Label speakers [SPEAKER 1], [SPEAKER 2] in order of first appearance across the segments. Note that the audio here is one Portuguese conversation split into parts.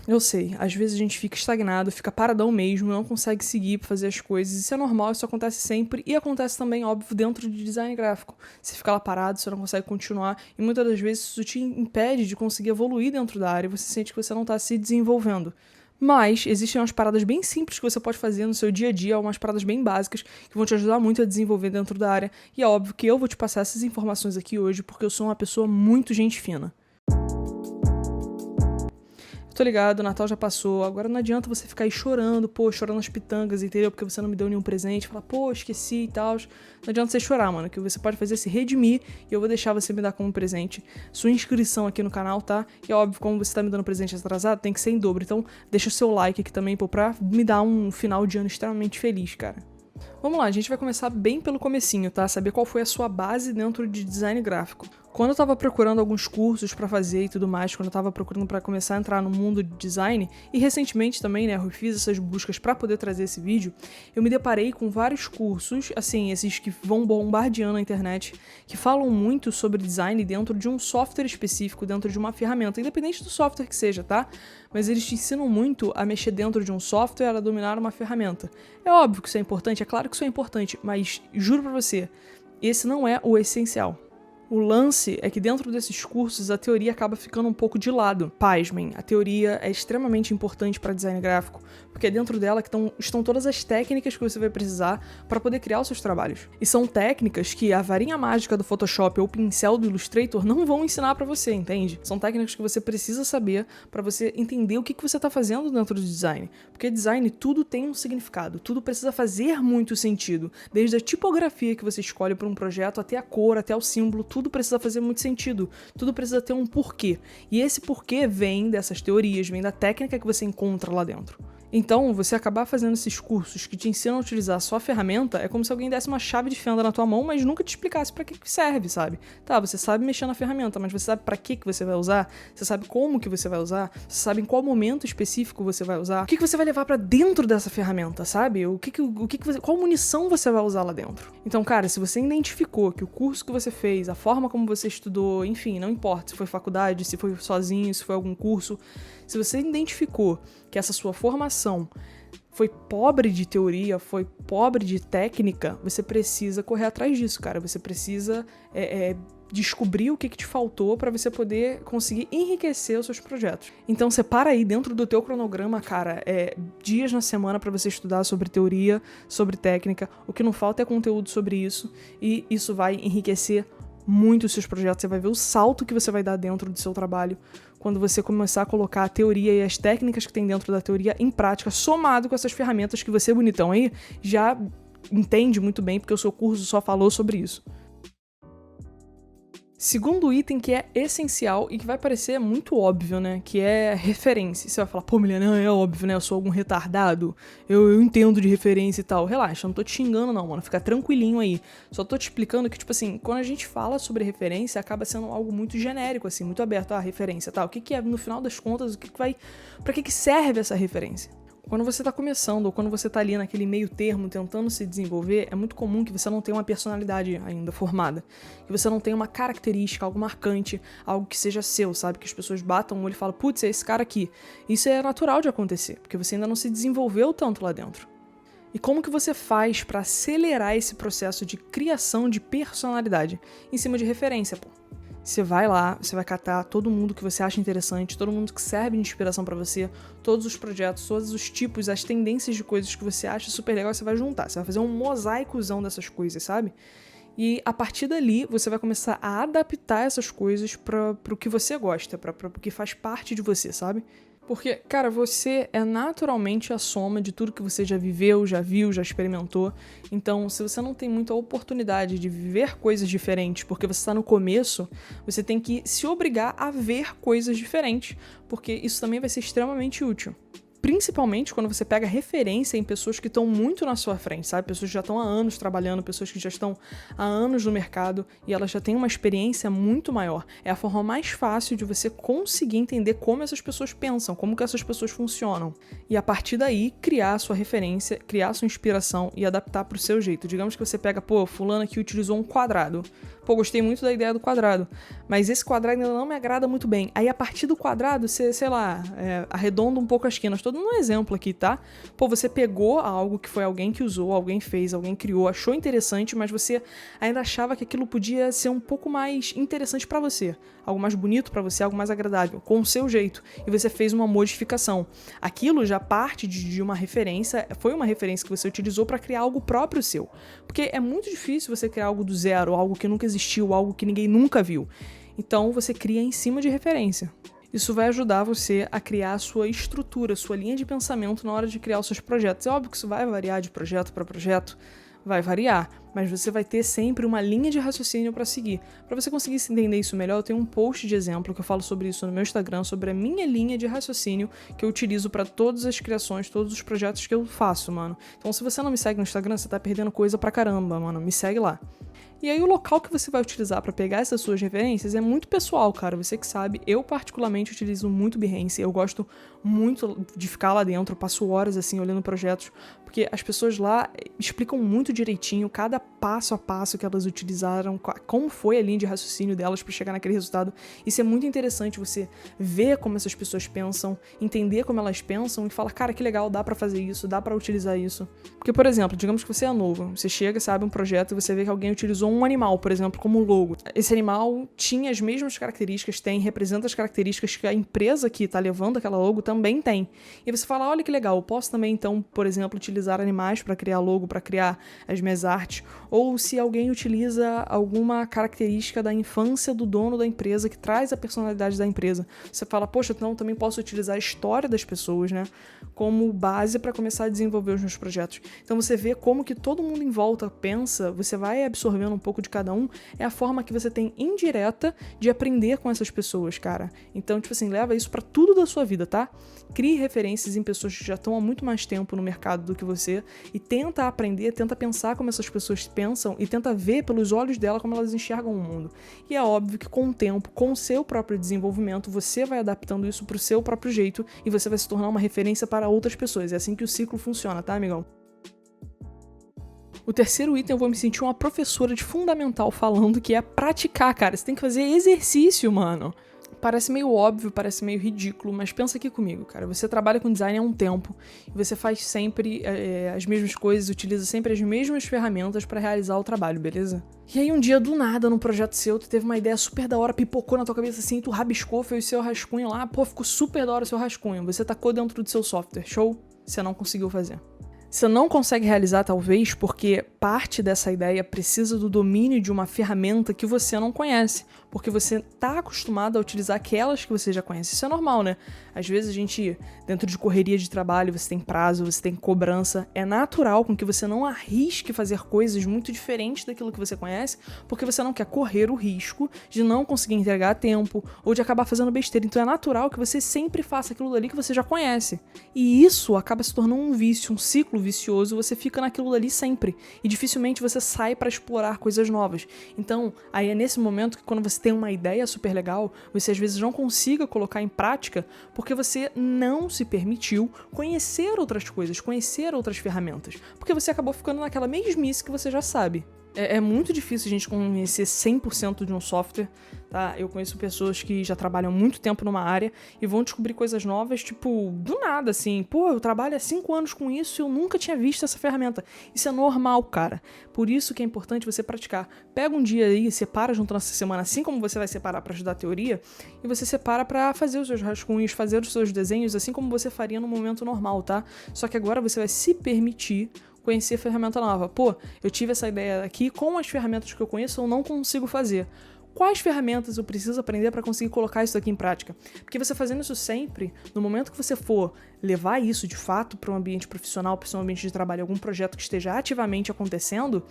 [SPEAKER 1] Eu sei, às vezes a gente fica estagnado, fica paradão mesmo, não consegue seguir pra fazer as coisas. Isso é normal, isso acontece sempre e acontece também, óbvio, dentro de design gráfico. Você fica lá parado, você não consegue continuar e muitas das vezes isso te impede de conseguir evoluir dentro da área e você sente que você não tá se desenvolvendo. Mas existem umas paradas bem simples que você pode fazer no seu dia a dia, umas paradas bem básicas que vão te ajudar muito a desenvolver dentro da área. E é óbvio que eu vou te passar essas informações aqui hoje porque eu sou uma pessoa muito gente fina. Tô ligado, o Natal já passou, agora não adianta você ficar aí chorando, chorando as pitangas, entendeu? Porque você não me deu nenhum presente, falar, esqueci e tal. Não adianta você chorar, mano, que você pode fazer é se redimir e eu vou deixar você me dar como presente sua inscrição aqui no canal, tá? E é óbvio, como você tá me dando presente atrasado, tem que ser em dobro, então deixa o seu like aqui também, pra me dar um final de ano extremamente feliz, cara. Vamos lá, a gente vai começar bem pelo comecinho, tá? Saber qual foi a sua base dentro de design gráfico. Quando eu tava procurando alguns cursos pra fazer e tudo mais, quando eu tava procurando pra começar a entrar no mundo de design, e recentemente também, né, eu fiz essas buscas pra poder trazer esse vídeo, eu me deparei com vários cursos, assim, esses que vão bombardeando a internet, que falam muito sobre design dentro de um software específico, dentro de uma ferramenta, independente do software que seja, tá? Mas eles te ensinam muito a mexer dentro de um software, a dominar uma ferramenta. É óbvio que isso é importante, é claro que isso é importante, mas juro pra você, esse não é o essencial. O lance é que dentro desses cursos a teoria acaba ficando um pouco de lado. Pasmem, a teoria é extremamente importante para design gráfico, porque é dentro dela que estão todas as técnicas que você vai precisar para poder criar os seus trabalhos. E são técnicas que a varinha mágica do Photoshop ou o pincel do Illustrator não vão ensinar para você, entende? São técnicas que você precisa saber para você entender o que você está fazendo dentro do design. Porque design, tudo tem um significado, tudo precisa fazer muito sentido. Desde a tipografia que você escolhe para um projeto, até a cor, até o símbolo, tudo precisa fazer muito sentido, tudo precisa ter um porquê. E esse porquê vem dessas teorias, vem da técnica que você encontra lá dentro. Então, você acabar fazendo esses cursos que te ensinam a utilizar a sua ferramenta é como se alguém desse uma chave de fenda na tua mão, mas nunca te explicasse pra que serve, sabe? Tá, você sabe mexer na ferramenta, mas você sabe pra que você vai usar? Você sabe como que você vai usar? Você sabe em qual momento específico você vai usar? O que você vai levar pra dentro dessa ferramenta, sabe? Qual munição você vai usar lá dentro? Então, cara, se você identificou que o curso que você fez, a forma como você estudou, enfim, não importa se foi faculdade, se foi sozinho, se foi algum curso, se você identificou que essa sua formação foi pobre de teoria, foi pobre de técnica, você precisa correr atrás disso, cara. Você precisa descobrir o que te faltou para você poder conseguir enriquecer os seus projetos. Então separa aí dentro do teu cronograma, cara, dias na semana para você estudar sobre teoria, sobre técnica. O que não falta é conteúdo sobre isso e isso vai enriquecer muito os seus projetos. Você vai ver o salto que você vai dar dentro do seu trabalho quando você começar a colocar a teoria e as técnicas que tem dentro da teoria em prática, somado com essas ferramentas que você, bonitão aí, já entende muito bem, porque o seu curso só falou sobre isso. Segundo item que é essencial e que vai parecer muito óbvio, né? Que é referência. Você vai falar, Milena, não, é óbvio, né? Eu sou algum retardado. Eu entendo de referência e tal. Relaxa, eu não tô te xingando não, mano. Fica tranquilinho aí. Só tô te explicando que, tipo assim, quando a gente fala sobre referência, acaba sendo algo muito genérico, assim, muito aberto. Referência, tá? O que é, no final das contas, pra que serve essa referência? Quando você tá começando ou quando você tá ali naquele meio termo tentando se desenvolver, é muito comum que você não tenha uma personalidade ainda formada, que você não tenha uma característica, algo marcante, algo que seja seu, sabe? Que as pessoas batam o olho e falam, putz, é esse cara aqui. Isso é natural de acontecer, porque você ainda não se desenvolveu tanto lá dentro. E como que você faz pra acelerar esse processo de criação de personalidade? Em cima de referência, pô. Você vai lá, você vai catar todo mundo que você acha interessante, todo mundo que serve de inspiração pra você, todos os projetos, todos os tipos, as tendências de coisas que você acha super legal, você vai juntar, você vai fazer um mosaicozão dessas coisas, sabe? E a partir dali, você vai começar a adaptar essas coisas pro que você gosta, pro que faz parte de você, sabe? Porque, cara, você é naturalmente a soma de tudo que você já viveu, já viu, já experimentou. Então, se você não tem muita oportunidade de viver coisas diferentes porque você está no começo, você tem que se obrigar a ver coisas diferentes, porque isso também vai ser extremamente útil. Principalmente quando você pega referência em pessoas que estão muito na sua frente, sabe? Pessoas que já estão há anos trabalhando, pessoas que já estão há anos no mercado e elas já têm uma experiência muito maior. É a forma mais fácil de você conseguir entender como essas pessoas pensam, como que essas pessoas funcionam. E a partir daí, criar a sua referência, criar a sua inspiração e adaptar pro seu jeito. Digamos que você pega, fulano aqui utilizou um quadrado. Gostei muito da ideia do quadrado, mas esse quadrado ainda não me agrada muito bem. Aí, a partir do quadrado, você, arredonda um pouco as esquinas. Tô dando um exemplo aqui, tá? Você pegou algo que foi alguém que usou, alguém fez, alguém criou, achou interessante, mas você ainda achava que aquilo podia ser um pouco mais interessante pra você. Algo mais bonito pra você, algo mais agradável, com o seu jeito. E você fez uma modificação. Aquilo já parte de uma referência, foi uma referência que você utilizou pra criar algo próprio seu. Porque é muito difícil você criar algo do zero, algo que nunca existiu, algo que ninguém nunca viu. Então você cria em cima de referência. Isso vai ajudar você a criar a sua estrutura, sua linha de pensamento na hora de criar os seus projetos. É óbvio que isso vai variar de projeto para projeto, vai variar, mas você vai ter sempre uma linha de raciocínio para seguir. Para você conseguir entender isso melhor, eu tenho um post de exemplo que eu falo sobre isso no meu Instagram, sobre a minha linha de raciocínio que eu utilizo para todas as criações, todos os projetos que eu faço, mano. Então, se você não me segue no Instagram, você tá perdendo coisa pra caramba, mano. Me segue lá. E aí o local que você vai utilizar para pegar essas suas referências é muito pessoal, cara, você que sabe. Eu particularmente utilizo muito Behance, eu gosto muito de ficar lá dentro, passo horas assim olhando projetos, porque as pessoas lá explicam muito direitinho cada passo a passo que elas utilizaram, como foi a linha de raciocínio delas para chegar naquele resultado. Isso é muito interessante, você ver como essas pessoas pensam, entender como elas pensam e falar, cara, que legal, dá para fazer isso, dá para utilizar isso. Porque, por exemplo, digamos que você é novo, você chega, sabe, um projeto e você vê que alguém utilizou um animal, por exemplo, como logo. Esse animal tinha as mesmas características, representa as características que a empresa que está levando aquela logo também tem. E você fala, olha que legal, eu posso também então, por exemplo, utilizar animais para criar logo, para criar as minhas artes. Ou se alguém utiliza alguma característica da infância do dono da empresa que traz a personalidade da empresa. Você fala, poxa, então também posso utilizar a história das pessoas, né, como base para começar a desenvolver os meus projetos. Então você vê como que todo mundo em volta pensa, você vai absorvendo um pouco de cada um, é a forma que você tem indireta de aprender com essas pessoas, cara. Então, tipo assim, leva isso pra tudo da sua vida, tá? Crie referências em pessoas que já estão há muito mais tempo no mercado do que você e tenta aprender, tenta pensar como essas pessoas pensam e tenta ver pelos olhos dela como elas enxergam o mundo. E é óbvio que com o tempo, com o seu próprio desenvolvimento, você vai adaptando isso pro seu próprio jeito e você vai se tornar uma referência para outras pessoas. É assim que o ciclo funciona, tá, amigão? O terceiro item eu vou me sentir uma professora de fundamental falando que é praticar, cara. Você tem que fazer exercício, mano. Parece meio óbvio, parece meio ridículo, mas pensa aqui comigo, cara. Você trabalha com design há um tempo e você faz sempre as mesmas coisas, utiliza sempre as mesmas ferramentas pra realizar o trabalho, beleza? E aí um dia, do nada, num projeto seu, tu teve uma ideia super da hora, pipocou na tua cabeça assim, tu rabiscou, fez o seu rascunho lá, ficou super da hora o seu rascunho. Você tacou dentro do seu software, show? Você não conseguiu fazer. Você não consegue realizar, talvez, porque parte dessa ideia precisa do domínio de uma ferramenta que você não conhece, porque você está acostumado a utilizar aquelas que você já conhece. Isso é normal, né? Às vezes a gente, dentro de correria de trabalho, você tem prazo, você tem cobrança, é natural com que você não arrisque fazer coisas muito diferentes daquilo que você conhece, porque você não quer correr o risco de não conseguir entregar a tempo ou de acabar fazendo besteira. Então é natural que você sempre faça aquilo dali que você já conhece. E isso acaba se tornando um vício, um ciclo vicioso, você fica naquilo dali sempre. E dificilmente você sai para explorar coisas novas. Então, aí é nesse momento que quando você tem uma ideia super legal, você às vezes não consiga colocar em prática porque você não se permitiu conhecer outras coisas, conhecer outras ferramentas. Porque você acabou ficando naquela mesmice que você já sabe. É muito difícil a gente conhecer 100% de um software, tá? Eu conheço pessoas que já trabalham muito tempo numa área e vão descobrir coisas novas, tipo, do nada, assim. Eu trabalho há 5 anos com isso e eu nunca tinha visto essa ferramenta. Isso é normal, cara. Por isso que é importante você praticar. Pega um dia aí, separa junto nessa semana, assim como você vai separar para ajudar a teoria, e você separa para fazer os seus rascunhos, fazer os seus desenhos, assim como você faria no momento normal, tá? Só que agora você vai se permitir conhecer ferramenta nova. Eu tive essa ideia aqui, com as ferramentas que eu conheço eu não consigo fazer. Quais ferramentas eu preciso aprender para conseguir colocar isso aqui em prática? Porque você fazendo isso sempre, no momento que você for levar isso de fato para um ambiente profissional, para um ambiente de trabalho, algum projeto que esteja ativamente acontecendo,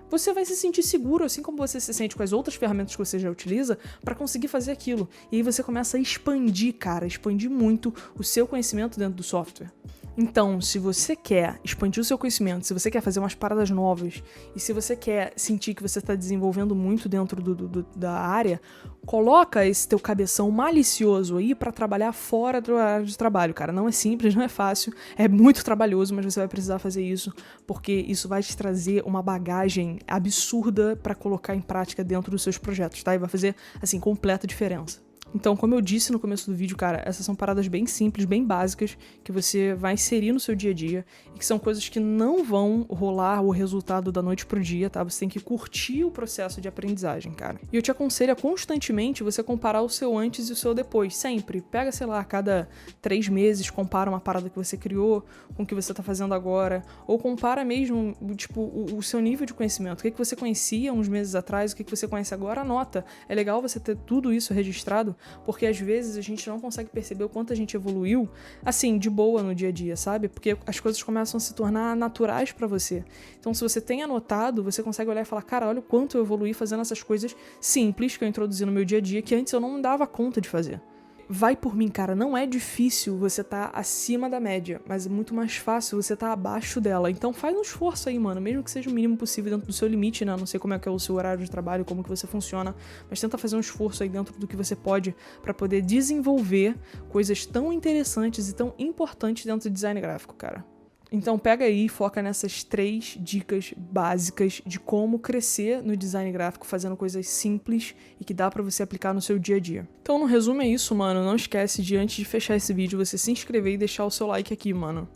[SPEAKER 1] você vai se sentir seguro, assim como você se sente com as outras ferramentas que você já utiliza, para conseguir fazer aquilo. E aí você começa a expandir, cara, expandir muito o seu conhecimento dentro do software. Então, se você quer expandir o seu conhecimento, se você quer fazer umas paradas novas, e se você quer sentir que você está desenvolvendo muito dentro da área, coloca esse teu cabeção malicioso aí para trabalhar fora do horário de trabalho, cara. Não é simples, não é fácil, é muito trabalhoso, mas você vai precisar fazer isso, porque isso vai te trazer uma bagagem absurda para colocar em prática dentro dos seus projetos, tá? E vai fazer, assim, completa diferença. Então, como eu disse no começo do vídeo, cara, essas são paradas bem simples, bem básicas, que você vai inserir no seu dia a dia e que são coisas que não vão rolar o resultado da noite pro dia, tá? Você tem que curtir o processo de aprendizagem, cara. E eu te aconselho a constantemente você comparar o seu antes e o seu depois, sempre. Pega, sei lá, a cada 3 meses, compara uma parada que você criou com o que você tá fazendo agora, ou compara mesmo, tipo, o seu nível de conhecimento. O que você conhecia uns meses atrás, o que você conhece agora, anota. É legal você ter tudo isso registrado, porque às vezes a gente não consegue perceber o quanto a gente evoluiu, assim, de boa no dia a dia, sabe? Porque as coisas começam a se tornar naturais pra você. Então, se você tem anotado, você consegue olhar e falar, cara, olha o quanto eu evoluí fazendo essas coisas simples que eu introduzi no meu dia a dia, que antes eu não dava conta de fazer. Vai por mim, cara, não é difícil você tá acima da média, mas é muito mais fácil você tá abaixo dela. Então faz um esforço aí, mano, mesmo que seja o mínimo possível dentro do seu limite, né? Não sei como é que é o seu horário de trabalho, como que você funciona, mas tenta fazer um esforço aí dentro do que você pode pra poder desenvolver coisas tão interessantes e tão importantes dentro do design gráfico, cara. Então pega aí e foca nessas 3 dicas básicas de como crescer no design gráfico fazendo coisas simples e que dá pra você aplicar no seu dia a dia. Então no resumo é isso, mano. Não esquece de, antes de fechar esse vídeo, você se inscrever e deixar o seu like aqui, mano.